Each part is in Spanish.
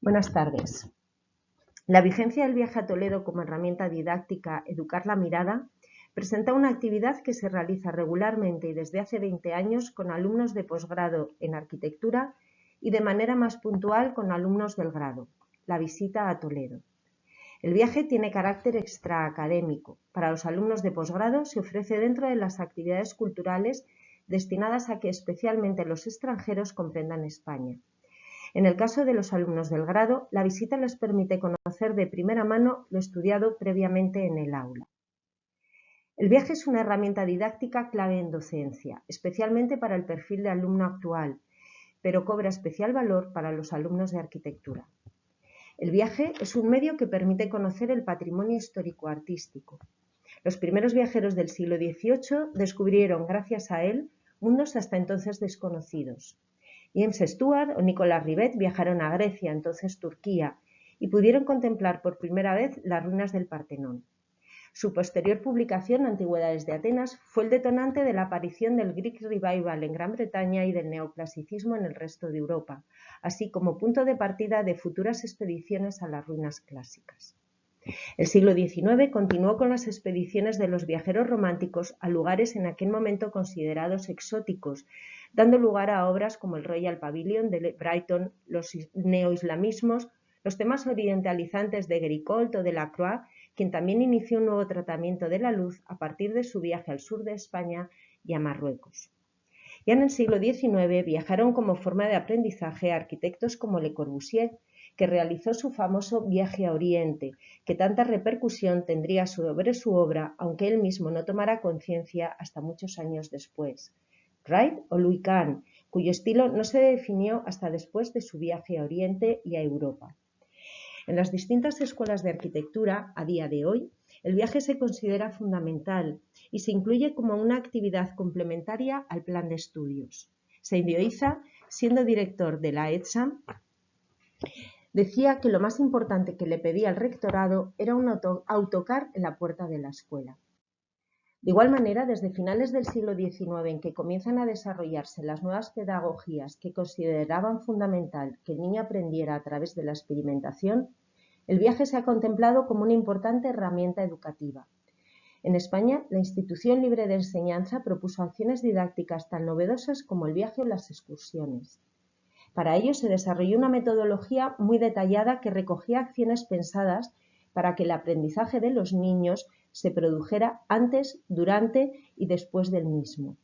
Buenas tardes. La vigencia del viaje a Toledo como herramienta didáctica Educar la Mirada presenta una actividad que se realiza regularmente y desde hace 20 años con alumnos de posgrado en arquitectura y de manera más puntual con alumnos del grado, la visita a Toledo. El viaje tiene carácter extraacadémico. Para los alumnos de posgrado se ofrece dentro de las actividades culturales destinadas a que especialmente los extranjeros comprendan España. En el caso de los alumnos del grado, la visita les permite conocer de primera mano lo estudiado previamente en el aula. El viaje es una herramienta didáctica clave en docencia, especialmente para el perfil de alumno actual, pero cobra especial valor para los alumnos de arquitectura. El viaje es un medio que permite conocer el patrimonio histórico-artístico. Los primeros viajeros del siglo XVIII descubrieron, gracias a él, mundos hasta entonces desconocidos. James Stewart o Nicolas Rivet viajaron a Grecia, entonces Turquía, y pudieron contemplar por primera vez las ruinas del Partenón. Su posterior publicación, Antigüedades de Atenas, fue el detonante de la aparición del Greek Revival en Gran Bretaña y del neoclasicismo en el resto de Europa, así como punto de partida de futuras expediciones a las ruinas clásicas. El siglo XIX continuó con las expediciones de los viajeros románticos a lugares en aquel momento considerados exóticos, dando lugar a obras como el Royal Pavilion de Brighton, los neoislamismos, los temas orientalizantes de Géricault o de Lacroix, quien también inició un nuevo tratamiento de la luz a partir de su viaje al sur de España y a Marruecos. Ya en el siglo XIX viajaron como forma de aprendizaje arquitectos como Le Corbusier, que realizó su famoso viaje a Oriente, que tanta repercusión tendría sobre su obra, aunque él mismo no tomara conciencia hasta muchos años después. Wright o Louis Kahn, cuyo estilo no se definió hasta después de su viaje a Oriente y a Europa. En las distintas escuelas de arquitectura, a día de hoy, el viaje se considera fundamental y se incluye como una actividad complementaria al plan de estudios. Seidioiza, siendo director de la ETSA, decía que lo más importante que le pedía al rectorado era un autocar en la puerta de la escuela. De igual manera, desde finales del siglo XIX, en que comienzan a desarrollarse las nuevas pedagogías que consideraban fundamental que el niño aprendiera a través de la experimentación, el viaje se ha contemplado como una importante herramienta educativa. En España, la Institución Libre de Enseñanza propuso acciones didácticas tan novedosas como el viaje o las excursiones. Para ello se desarrolló una metodología muy detallada que recogía acciones pensadas para que el aprendizaje de los niños se produjera antes, durante y después del mismo.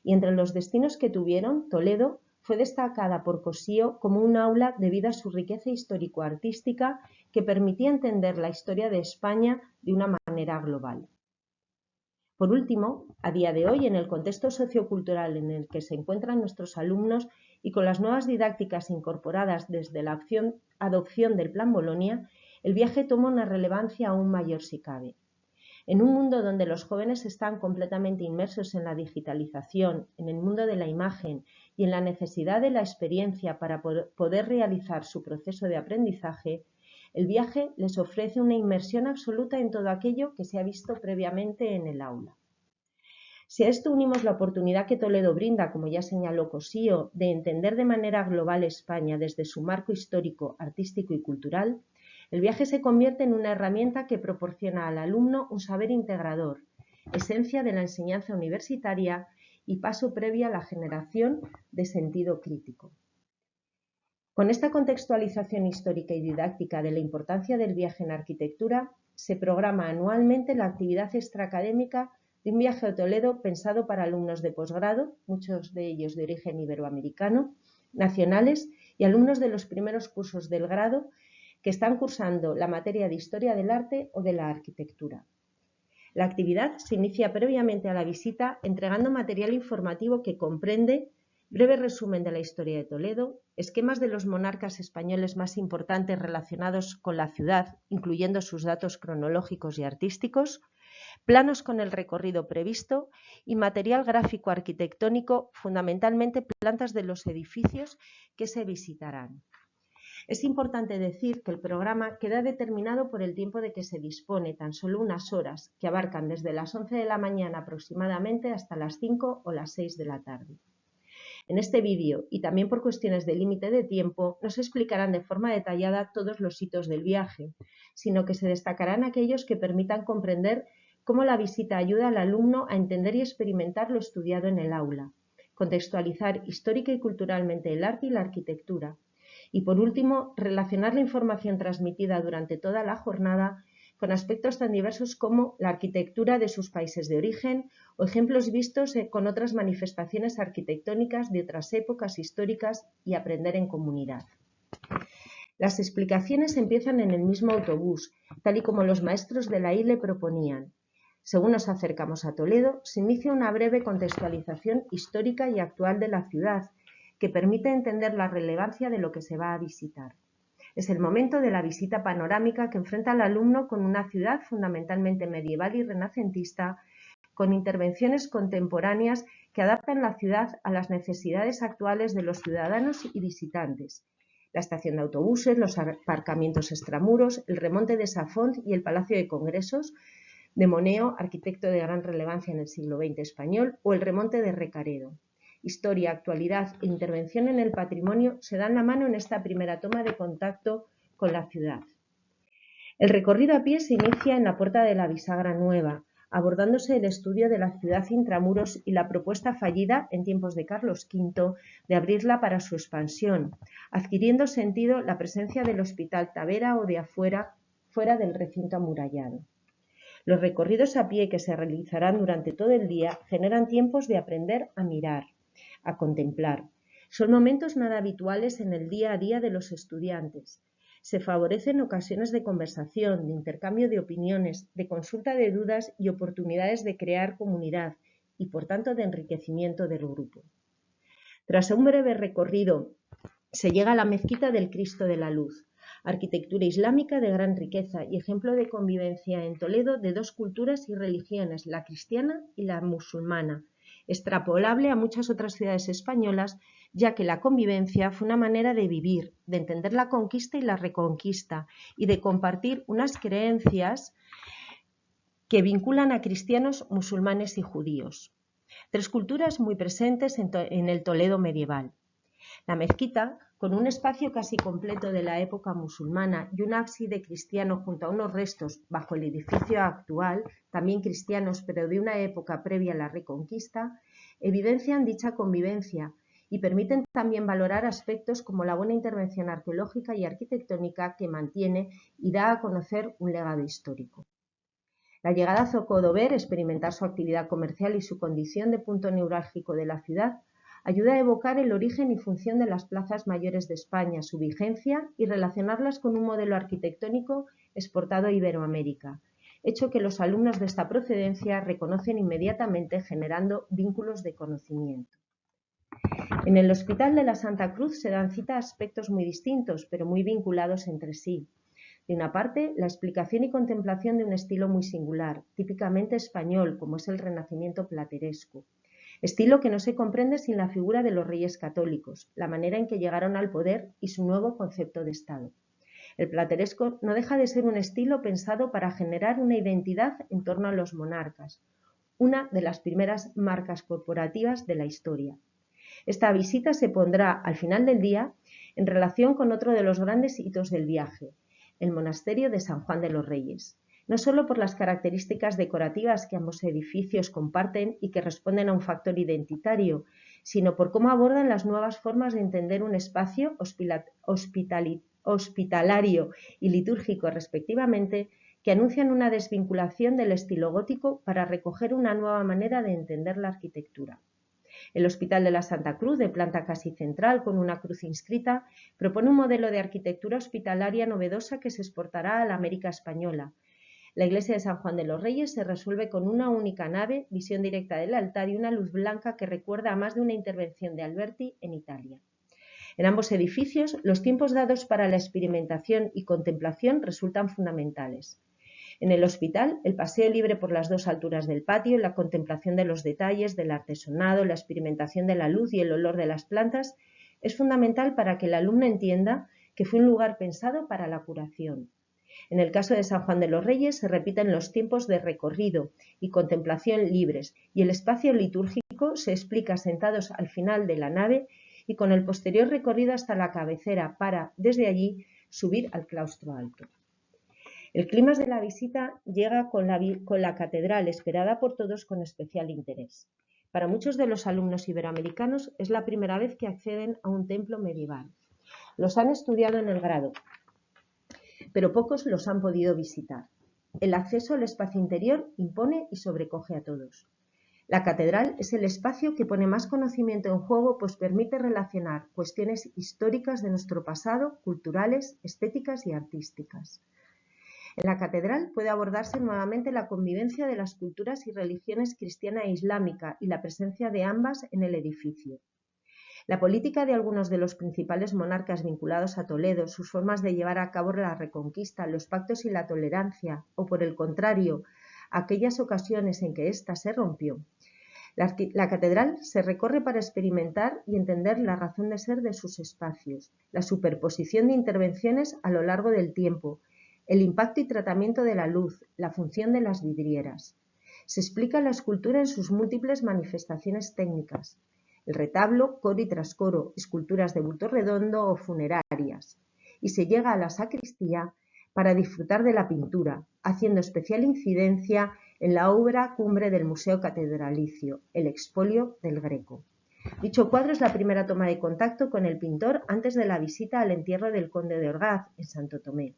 Y entre los destinos que tuvieron, Toledo fue destacada por Cossío como un aula debido a su riqueza histórico-artística que permitía entender la historia de España de una manera global. Por último, a día de hoy, en el contexto sociocultural en el que se encuentran nuestros alumnos y con las nuevas didácticas incorporadas desde la adopción del Plan Bolonia, el viaje toma una relevancia aún mayor si cabe. En un mundo donde los jóvenes están completamente inmersos en la digitalización, en el mundo de la imagen y en la necesidad de la experiencia para poder realizar su proceso de aprendizaje, el viaje les ofrece una inmersión absoluta en todo aquello que se ha visto previamente en el aula. Si a esto unimos la oportunidad que Toledo brinda, como ya señaló Cossío, de entender de manera global España desde su marco histórico, artístico y cultural, el viaje se convierte en una herramienta que proporciona al alumno un saber integrador, esencia de la enseñanza universitaria y paso previo a la generación de sentido crítico. Con esta contextualización histórica y didáctica de la importancia del viaje en arquitectura, se programa anualmente la actividad extraacadémica de un viaje a Toledo pensado para alumnos de posgrado, muchos de ellos de origen iberoamericano, nacionales y alumnos de los primeros cursos del grado que están cursando la materia de Historia del Arte o de la Arquitectura. La actividad se inicia previamente a la visita entregando material informativo que comprende breve resumen de la historia de Toledo, esquemas de los monarcas españoles más importantes relacionados con la ciudad, incluyendo sus datos cronológicos y artísticos, planos con el recorrido previsto y material gráfico arquitectónico, fundamentalmente plantas de los edificios que se visitarán. Es importante decir que el programa queda determinado por el tiempo de que se dispone, tan solo unas horas, que abarcan desde las 11 de la mañana aproximadamente hasta las 5 o las 6 de la tarde. En este vídeo, y también por cuestiones de límite de tiempo, no se explicarán de forma detallada todos los hitos del viaje, sino que se destacarán aquellos que permitan comprender cómo la visita ayuda al alumno a entender y experimentar lo estudiado en el aula, contextualizar histórica y culturalmente el arte y la arquitectura, y por último, relacionar la información transmitida durante toda la jornada con aspectos tan diversos como la arquitectura de sus países de origen o ejemplos vistos con otras manifestaciones arquitectónicas de otras épocas históricas y aprender en comunidad. Las explicaciones empiezan en el mismo autobús, tal y como los maestros de la ILE proponían. Según nos acercamos a Toledo, se inicia una breve contextualización histórica y actual de la ciudad, que permite entender la relevancia de lo que se va a visitar. Es el momento de la visita panorámica que enfrenta al alumno con una ciudad fundamentalmente medieval y renacentista, con intervenciones contemporáneas que adaptan la ciudad a las necesidades actuales de los ciudadanos y visitantes. La estación de autobuses, los aparcamientos extramuros, el remonte de Safont y el Palacio de Congresos de Moneo, arquitecto de gran relevancia en el siglo XX español, o el remonte de Recaredo. Historia, actualidad e intervención en el patrimonio se dan la mano en esta primera toma de contacto con la ciudad. El recorrido a pie se inicia en la Puerta de la Bisagra Nueva, abordándose el estudio de la ciudad intramuros y la propuesta fallida en tiempos de Carlos V de abrirla para su expansión, adquiriendo sentido la presencia del Hospital Tavera o de afuera, fuera del recinto amurallado. Los recorridos a pie que se realizarán durante todo el día generan tiempos de aprender a mirar, a contemplar. Son momentos nada habituales en el día a día de los estudiantes. Se favorecen ocasiones de conversación, de intercambio de opiniones, de consulta de dudas y oportunidades de crear comunidad y, por tanto, de enriquecimiento del grupo. Tras un breve recorrido, se llega a la Mezquita del Cristo de la Luz, arquitectura islámica de gran riqueza y ejemplo de convivencia en Toledo de dos culturas y religiones, la cristiana y la musulmana, extrapolable a muchas otras ciudades españolas, ya que la convivencia fue una manera de vivir, de entender la conquista y la reconquista y de compartir unas creencias que vinculan a cristianos, musulmanes y judíos. Tres culturas muy presentes en el Toledo medieval. La mezquita, con un espacio casi completo de la época musulmana y un ábside cristiano junto a unos restos bajo el edificio actual, también cristianos pero de una época previa a la Reconquista, evidencian dicha convivencia y permiten también valorar aspectos como la buena intervención arqueológica y arquitectónica que mantiene y da a conocer un legado histórico. La llegada a Zocodover, experimentar su actividad comercial y su condición de punto neurálgico de la ciudad, ayuda a evocar el origen y función de las plazas mayores de España, su vigencia y relacionarlas con un modelo arquitectónico exportado a Iberoamérica, hecho que los alumnos de esta procedencia reconocen inmediatamente generando vínculos de conocimiento. En el Hospital de la Santa Cruz se dan cita a aspectos muy distintos, pero muy vinculados entre sí. De una parte, la explicación y contemplación de un estilo muy singular, típicamente español, como es el Renacimiento plateresco. Estilo que no se comprende sin la figura de los reyes católicos, la manera en que llegaron al poder y su nuevo concepto de Estado. El plateresco no deja de ser un estilo pensado para generar una identidad en torno a los monarcas, una de las primeras marcas corporativas de la historia. Esta visita se pondrá al final del día en relación con otro de los grandes hitos del viaje, el monasterio de San Juan de los Reyes. No solo por las características decorativas que ambos edificios comparten y que responden a un factor identitario, sino por cómo abordan las nuevas formas de entender un espacio hospitalario y litúrgico respectivamente, que anuncian una desvinculación del estilo gótico para recoger una nueva manera de entender la arquitectura. El Hospital de la Santa Cruz, de planta casi central con una cruz inscrita, propone un modelo de arquitectura hospitalaria novedosa que se exportará a la América española. La iglesia de San Juan de los Reyes se resuelve con una única nave, visión directa del altar y una luz blanca que recuerda a más de una intervención de Alberti en Italia. En ambos edificios, los tiempos dados para la experimentación y contemplación resultan fundamentales. En el hospital, el paseo libre por las dos alturas del patio, la contemplación de los detalles, del artesonado, la experimentación de la luz y el olor de las plantas es fundamental para que el alumno entienda que fue un lugar pensado para la curación. En el caso de San Juan de los Reyes se repiten los tiempos de recorrido y contemplación libres, y el espacio litúrgico se explica sentados al final de la nave y con el posterior recorrido hasta la cabecera para, desde allí, subir al claustro alto. El clímax de la visita llega con la catedral, esperada por todos con especial interés. Para muchos de los alumnos iberoamericanos es la primera vez que acceden a un templo medieval. Los han estudiado en el grado, pero pocos los han podido visitar. El acceso al espacio interior impone y sobrecoge a todos. La catedral es el espacio que pone más conocimiento en juego, pues permite relacionar cuestiones históricas de nuestro pasado, culturales, estéticas y artísticas. En la catedral puede abordarse nuevamente la convivencia de las culturas y religiones cristiana e islámica y la presencia de ambas en el edificio. La política de algunos de los principales monarcas vinculados a Toledo, sus formas de llevar a cabo la reconquista, los pactos y la tolerancia, o por el contrario, aquellas ocasiones en que ésta se rompió. La catedral se recorre para experimentar y entender la razón de ser de sus espacios, la superposición de intervenciones a lo largo del tiempo, el impacto y tratamiento de la luz, la función de las vidrieras. Se explica la escultura en sus múltiples manifestaciones técnicas, el retablo, coro y trascoro, esculturas de bulto redondo o funerarias, y se llega a la sacristía para disfrutar de la pintura, haciendo especial incidencia en la obra cumbre del Museo Catedralicio, el expolio del Greco. Dicho cuadro es la primera toma de contacto con el pintor antes de la visita al entierro del conde de Orgaz en Santo Tomé.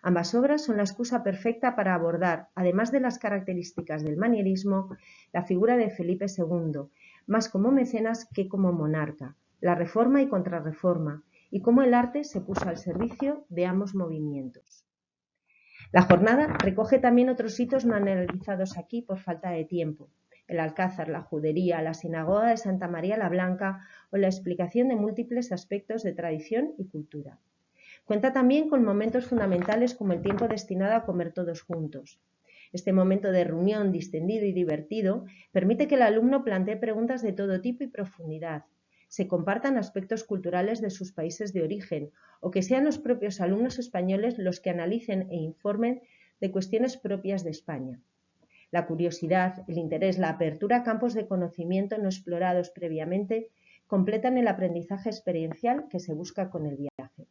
Ambas obras son la excusa perfecta para abordar, además de las características del manierismo, la figura de Felipe II, más como mecenas que como monarca, la reforma y contrarreforma, y cómo el arte se puso al servicio de ambos movimientos. La jornada recoge también otros hitos no analizados aquí por falta de tiempo: el Alcázar, la Judería, la Sinagoga de Santa María la Blanca o la explicación de múltiples aspectos de tradición y cultura. Cuenta también con momentos fundamentales como el tiempo destinado a comer todos juntos. Este momento de reunión distendido y divertido permite que el alumno plantee preguntas de todo tipo y profundidad, se compartan aspectos culturales de sus países de origen o que sean los propios alumnos españoles los que analicen e informen de cuestiones propias de España. La curiosidad, el interés, la apertura a campos de conocimiento no explorados previamente completan el aprendizaje experiencial que se busca con el viaje.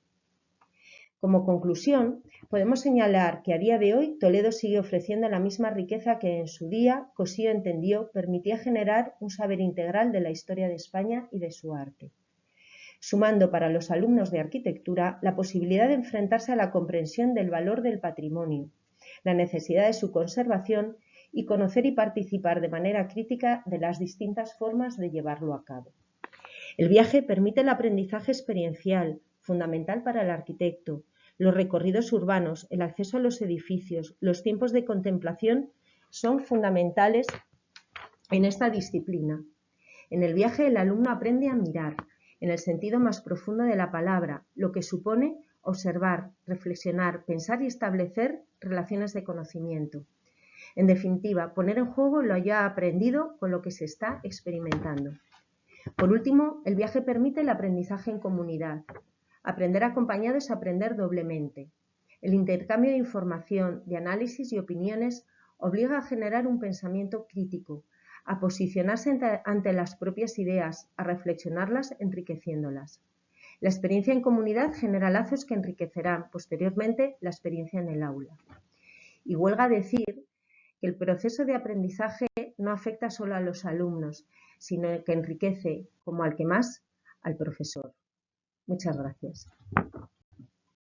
Como conclusión, podemos señalar que a día de hoy Toledo sigue ofreciendo la misma riqueza que en su día Cossío entendió permitía generar un saber integral de la historia de España y de su arte, sumando para los alumnos de arquitectura la posibilidad de enfrentarse a la comprensión del valor del patrimonio, la necesidad de su conservación y conocer y participar de manera crítica de las distintas formas de llevarlo a cabo. El viaje permite el aprendizaje experiencial, fundamental para el arquitecto. Los recorridos urbanos, el acceso a los edificios, los tiempos de contemplación son fundamentales en esta disciplina. En el viaje el alumno aprende a mirar, en el sentido más profundo de la palabra, lo que supone observar, reflexionar, pensar y establecer relaciones de conocimiento. En definitiva, poner en juego lo ya aprendido con lo que se está experimentando. Por último, el viaje permite el aprendizaje en comunidad. Aprender acompañado es aprender doblemente. El intercambio de información, de análisis y opiniones obliga a generar un pensamiento crítico, a posicionarse ante las propias ideas, a reflexionarlas enriqueciéndolas. La experiencia en comunidad genera lazos que enriquecerán posteriormente la experiencia en el aula. Y huelga decir que el proceso de aprendizaje no afecta solo a los alumnos, sino que enriquece, como al que más, al profesor. Muchas gracias.